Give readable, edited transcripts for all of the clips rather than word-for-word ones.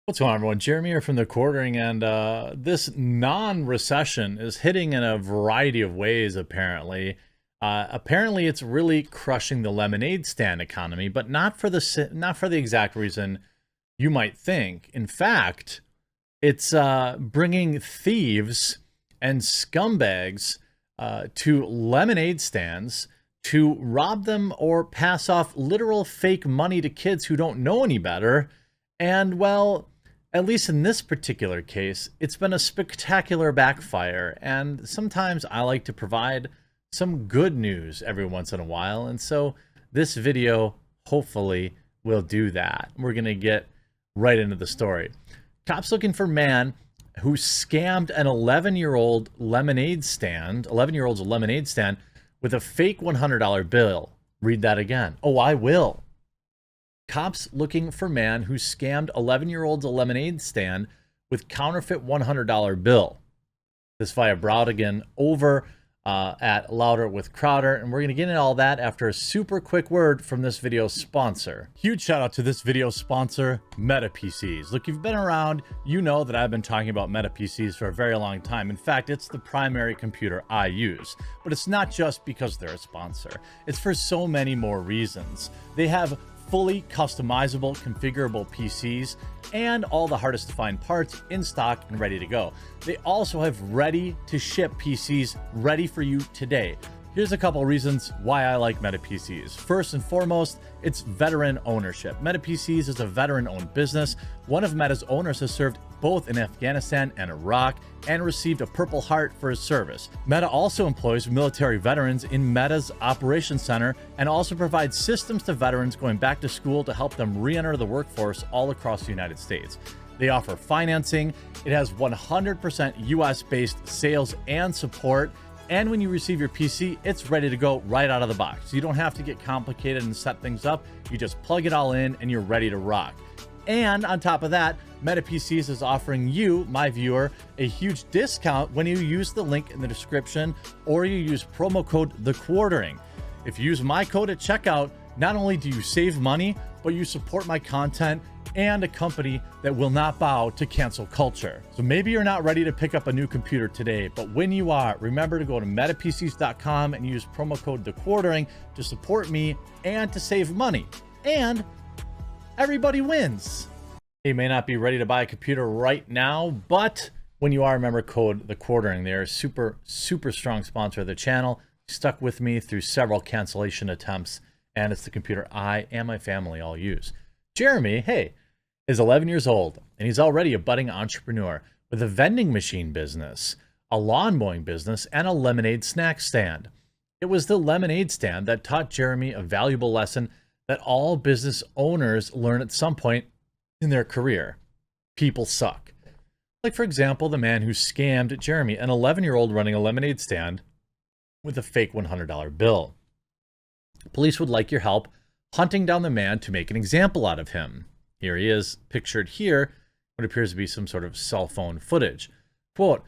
What's going on, everyone? Jeremy here from the Quartering, and this non-recession is hitting in a variety of ways, apparently. Apparently, it's really crushing the lemonade stand economy, but not for the exact reason you might think. In fact, it's bringing thieves and scumbags to lemonade stands to rob them or pass off literal fake money to kids who don't know any better. And, well, at least in this particular case, it's been a spectacular backfire, and sometimes I like to provide some good news every once in a while, and so this video hopefully will do that. We're going to get right into the story. Cops looking for man who scammed an 11-year-old's lemonade stand with a fake $100 bill. Read that again. Oh, I will. Cops looking for man who scammed 11-year-old's lemonade stand with counterfeit $100 bill. This via Browdigan over at Louder with Crowder, and we're going to get into all that after a super quick word from this video's sponsor. Huge shout out to this video's sponsor, Meta PCs. Look, you've been around, you know that I've been talking about Meta PCs for a very long time. In fact, it's the primary computer I use. But it's not just because they're a sponsor. It's for so many more reasons. They have fully customizable, configurable PCs, and all the hardest to find parts in stock and ready to go. They also have ready to ship PCs ready for you today. Here's a couple reasons why I like Meta PCs. First and foremost, it's veteran ownership. Meta PCs is a veteran-owned business. One of Meta's owners has served both in Afghanistan and Iraq and received a Purple Heart for his service. Meta also employs military veterans in Meta's operations center and also provides systems to veterans going back to school to help them re-enter the workforce all across the United States. They offer financing. It has 100% US-based sales and support. And when you receive your PC, it's ready to go right out of the box. You don't have to get complicated and set things up. You just plug it all in and you're ready to rock. And on top of that, Meta PCs is offering you, my viewer, a huge discount when you use the link in the description or you use promo code TheQuartering. If you use my code at checkout, not only do you save money, but you support my content and a company that will not bow to cancel culture. So maybe you're not ready to pick up a new computer today, but when you are, remember to go to metapcs.com and use promo code TheQuartering to support me and to save money. And everybody wins. You may not be ready to buy a computer right now, but when you are, remember code TheQuartering. They're a super strong sponsor of the channel. Stuck with me through several cancellation attempts, and it's the computer I and my family all use. Jeremy, hey, is 11 years old, and he's already a budding entrepreneur with a vending machine business, a lawn mowing business, and a lemonade snack stand. It was the lemonade stand that taught Jeremy a valuable lesson that all business owners learn at some point in their career. People suck. Like, for example, the man who scammed Jeremy, an 11-year-old running a lemonade stand with a fake $100 bill. Police would like your help hunting down the man to make an example out of him. Here he is, pictured here, what appears to be some sort of cell phone footage. Quote,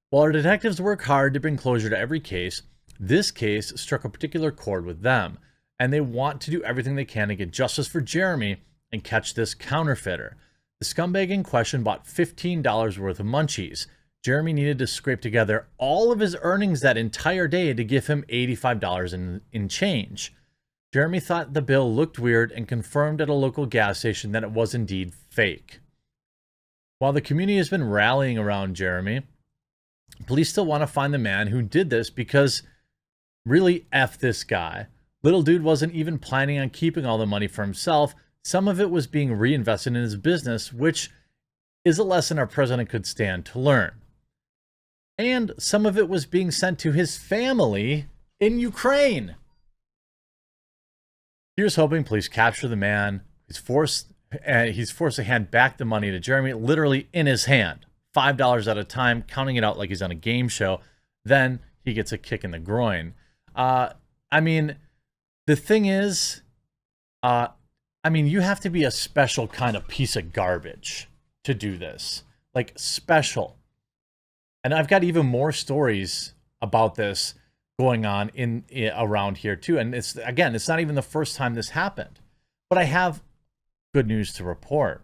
while our detectives work hard to bring closure to every case, this case struck a particular chord with them, and they want to do everything they can to get justice for Jeremy and catch this counterfeiter. The scumbag in question bought $15 worth of munchies. Jeremy needed to scrape together all of his earnings that entire day to give him $85 in change. Jeremy thought the bill looked weird and confirmed at a local gas station that it was indeed fake. While the community has been rallying around Jeremy, police still want to find the man who did this because really F this guy. Little dude wasn't even planning on keeping all the money for himself. Some of it was being reinvested in his business, which is a lesson our president could stand to learn. And some of it was being sent to his family in Ukraine. Here's hoping police capture the man. He's forced to hand back the money to Jeremy, literally in his hand, $5 at a time, counting it out like he's on a game show. Then he gets a kick in the groin. I mean, the thing is, you have to be a special kind of piece of garbage to do this, like special. And I've got even more stories about this going on around here too. And it's not even the first time this happened. But I have good news to report.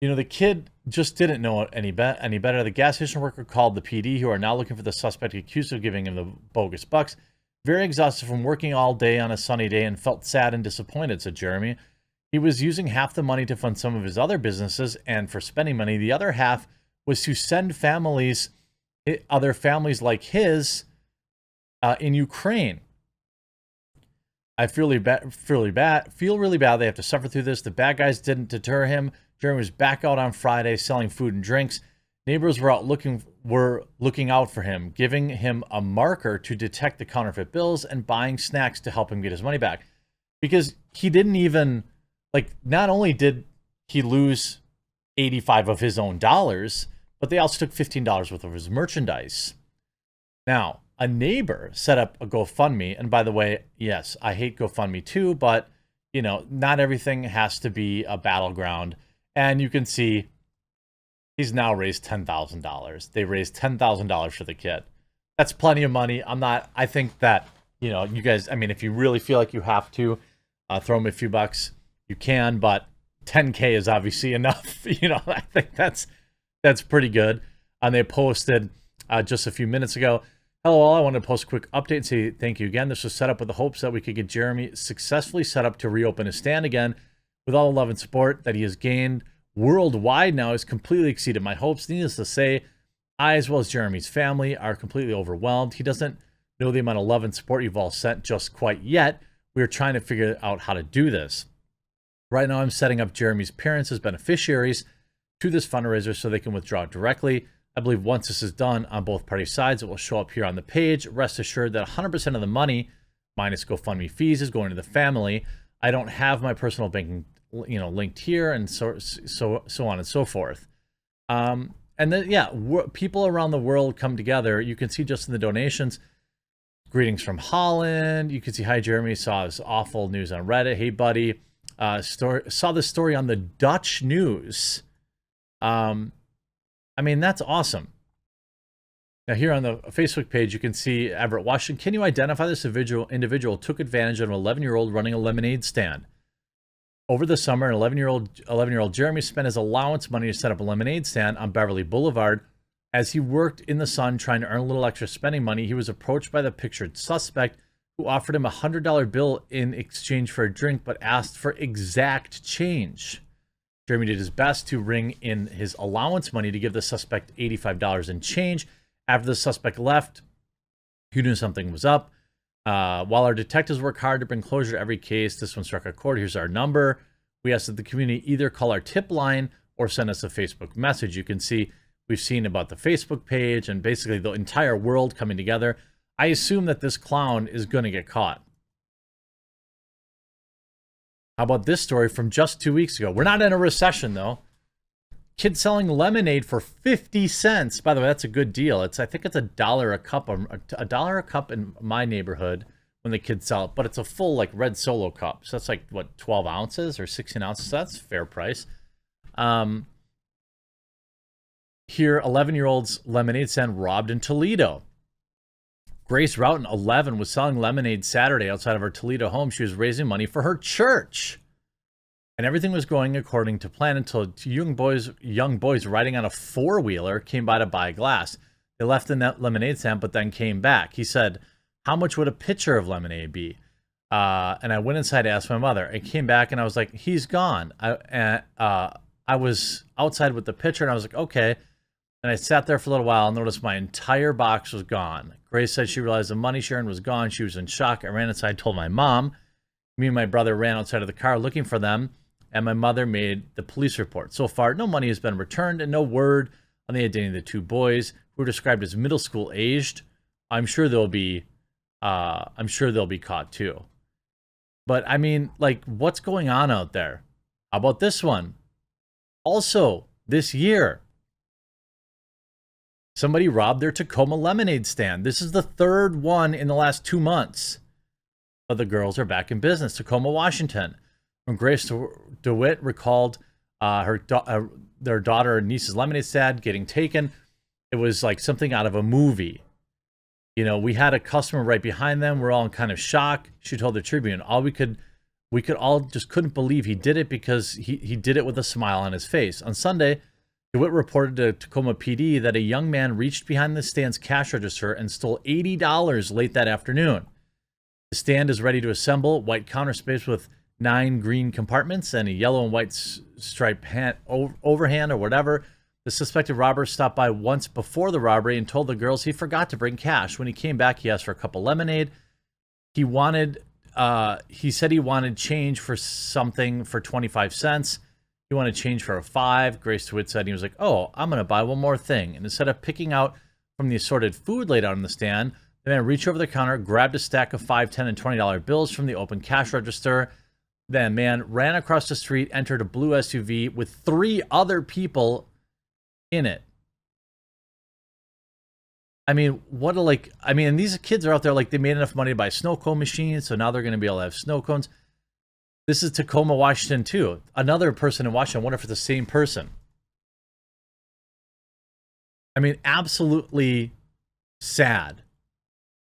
The kid just didn't know any better. The gas station worker called the PD, who are now looking for the suspect accused of giving him the bogus bucks. Very exhausted from working all day on a sunny day and felt sad and disappointed, said Jeremy. He was using half the money to fund some of his other businesses, and for spending money, the other half was to send other families like his, in Ukraine. I feel really bad. They have to suffer through this. The bad guys didn't deter him. Jeremy was back out on Friday selling food and drinks. Neighbors were looking out for him, giving him a marker to detect the counterfeit bills and buying snacks to help him get his money back. Because he didn't even, not only did he lose 85 of his own dollars, but they also took $15 worth of his merchandise. Now, a neighbor set up a GoFundMe, and by the way, yes, I hate GoFundMe too, but not everything has to be a battleground. And you can see he's now raised $10,000. They raised $10,000 for the kid. That's plenty of money. I think that, you guys, I mean, if you really feel like you have to throw him a few bucks, you can, but 10K is obviously enough. I think that's pretty good. And they posted just a few minutes ago, hello all, I wanted to post a quick update and say thank you again. This was set up with the hopes that we could get Jeremy successfully set up to reopen his stand again. With all the love and support that he has gained worldwide now has completely exceeded my hopes. Needless to say, I, as well as Jeremy's family, are completely overwhelmed. He doesn't know the amount of love and support you've all sent just quite yet. We are trying to figure out how to do this. Right now, I'm setting up Jeremy's parents as beneficiaries to this fundraiser so they can withdraw directly. I believe once this is done on both party sides, it will show up here on the page. Rest assured that 100% of the money, minus GoFundMe fees, is going to the family. I don't have my personal banking, linked here, and so on and so forth. And then, yeah, people around the world come together. You can see just in the donations, greetings from Holland. You can see, hi, Jeremy, saw this awful news on Reddit. Hey, buddy, saw this story on the Dutch news. I mean, that's awesome. Now, here on the Facebook page, you can see Everett, Washington. Can you identify this individual took advantage of an 11-year-old running a lemonade stand? Over the summer, an 11-year-old Jeremy spent his allowance money to set up a lemonade stand on Beverly Boulevard. As he worked in the sun trying to earn a little extra spending money, he was approached by the pictured suspect, who offered him a $100 bill in exchange for a drink, but asked for exact change. Jeremy did his best to ring in his allowance money to give the suspect $85 in change. After the suspect left, he knew something was up. While our detectives work hard to bring closure to every case, this one struck a chord. Here's our number. We ask that the community either call our tip line or send us a Facebook message. You can see we've seen about the Facebook page and basically the entire world coming together. I assume that this clown is going to get caught. How about this story from just 2 weeks ago? We're not in a recession, though. Kid selling lemonade for 50 cents. By the way, that's a good deal. I think it's $1 a cup, $1 a cup in my neighborhood when the kids sell it. But it's a full red Solo cup. So that's 12 ounces or 16 ounces. So that's a fair price. Here, 11-year-old's lemonade stand robbed in Toledo. Grace Roughton, 11, was selling lemonade Saturday outside of her Toledo home. She was raising money for her church. And everything was going according to plan until two young boys riding on a four-wheeler came by to buy glass. They left in that lemonade stand, but then came back. He said, how much would a pitcher of lemonade be? And I went inside to ask my mother. I came back and I was like, he's gone. I was outside with the pitcher and I was like, okay. And I sat there for a little while and noticed my entire box was gone. Grace said she realized the money she earned was gone. She was in shock. I ran inside, told my mom. Me and my brother ran outside of the car looking for them, and my mother made the police report. So far, no money has been returned and no word on the identity of the two boys, who are described as middle school aged. I'm sure they'll be caught too. But I mean, what's going on out there? How about this one? Also, this year, somebody robbed their Tacoma lemonade stand. This is the third one in the last 2 months. But the girls are back in business. Tacoma, Washington. When Grace DeWitt recalled their daughter and niece's lemonade stand getting taken, it was like something out of a movie. You know, we had a customer right behind them. We're all in kind of shock. She told the Tribune, all we could We could all just couldn't believe he did it because he did it with a smile on his face. On Sunday, DeWitt reported to Tacoma PD that a young man reached behind the stand's cash register and stole $80 late that afternoon. The stand is ready to assemble, white counter space with 9 green compartments and a yellow and white striped overhand or whatever. The suspected robber stopped by once before the robbery and told the girls he forgot to bring cash. When he came back, he asked for a cup of lemonade. He said he wanted change for something for 25 cents. He wanted change for a 5. Grace DeWitt said he was like, oh, I'm going to buy one more thing. And instead of picking out from the assorted food laid out on the stand, the man reached over the counter, grabbed a stack of $5, $10, and $20 bills from the open cash register. The man ran across the street, entered a blue SUV with 3 other people in it. I mean, and these kids are out there like they made enough money to buy snow cone machines, so now they're going to be able to have snow cones. This is Tacoma, Washington, too. Another person in Washington. I wonder if it's the same person. I mean, absolutely sad.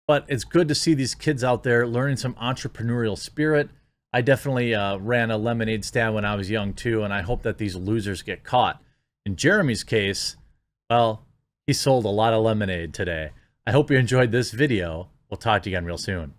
But it's good to see these kids out there learning some entrepreneurial spirit. I definitely ran a lemonade stand when I was young, too, and I hope that these losers get caught. In Jeremy's case, well, he sold a lot of lemonade today. I hope you enjoyed this video. We'll talk to you again real soon.